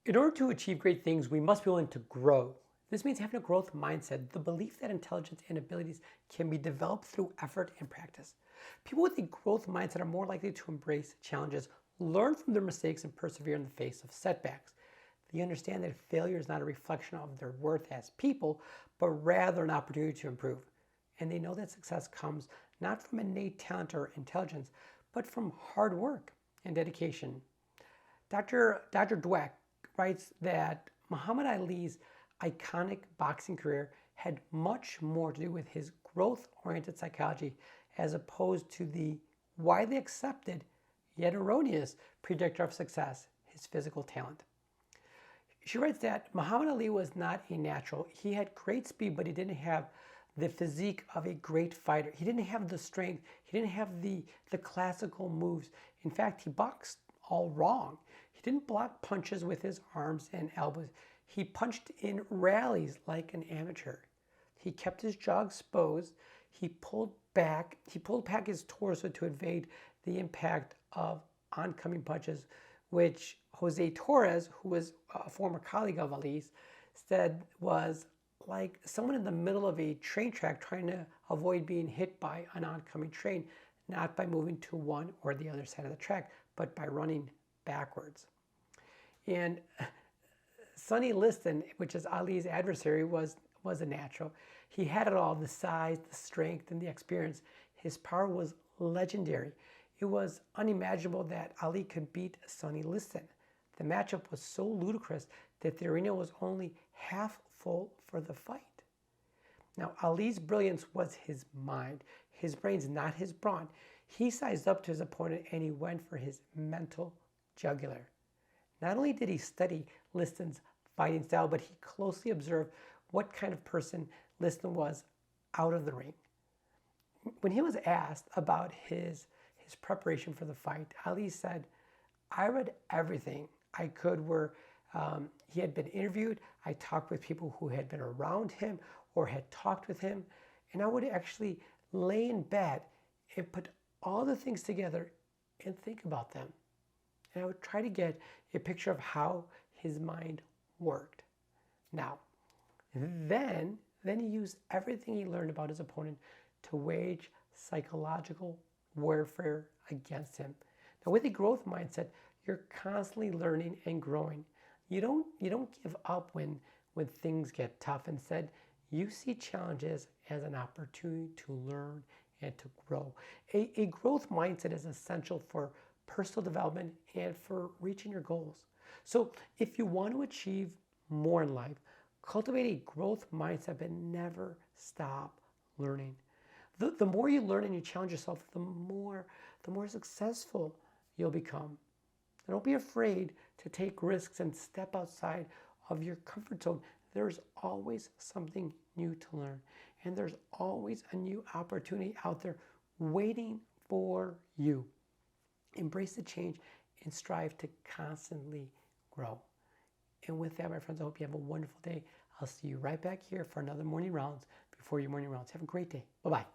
In order to achieve great things, we must be willing to grow. This means having a growth mindset, the belief that intelligence and abilities can be developed through effort and practice. People with a growth mindset are more likely to embrace challenges, learn from their mistakes, and persevere in the face of setbacks. They understand that failure is not a reflection of their worth as people, but rather an opportunity to improve. And they know that success comes not from innate talent or intelligence, but from hard work and dedication. Dr. Dweck writes that Muhammad Ali's iconic boxing career had much more to do with his growth oriented psychology as opposed to the widely accepted yet erroneous predictor of success, his physical talent. She writes that Muhammad Ali was not a natural. He had great speed, but he didn't have the physique of a great fighter. He didn't have the strength. He didn't have the classical moves. In fact, he boxed all wrong. He didn't block punches with his arms and elbows. He punched in rallies like an amateur. He kept his jaw exposed. He pulled back his torso to evade the impact of oncoming punches, which Jose Torres, who was a former colleague of Ali's, said was like someone in the middle of a train track trying to avoid being hit by an oncoming train, not by moving to one or the other side of the track, but by running backwards. And Sonny Liston, which is Ali's adversary, was a natural. He had it all, the size, the strength, and the experience. His power was legendary. It was unimaginable that Ali could beat Sonny Liston. The matchup was so ludicrous that the arena was only half full for the fight. Now, Ali's brilliance was his mind, his brains, not his brawn. He sized up to his opponent and he went for his mental jugular. Not only did he study Liston's fighting style, but he closely observed what kind of person Liston was out of the ring. When he was asked about his preparation for the fight, Ali said, I read everything I could where he had been interviewed. I talked with people who had been around him or had talked with him, and I would actually lay in bed and put all the things together and think about them. And I would try to get a picture of how his mind worked. Now, then he used everything he learned about his opponent to wage psychological warfare against him. Now, with a growth mindset, you're constantly learning and growing. You don't give up when things get tough. Instead, you see challenges as an opportunity to learn and to grow. A growth mindset is essential for personal development and for reaching your goals. So if you want to achieve more in life, cultivate a growth mindset but never stop learning. The more you learn and you challenge yourself, the more successful you'll become. And don't be afraid to take risks and step outside of your comfort zone. There's always something new to learn. And there's always a new opportunity out there waiting for you. Embrace the change and strive to constantly grow. And with that, my friends, I hope you have a wonderful day. I'll see you right back here for another morning rounds before your morning rounds. Have a great day. Bye-bye.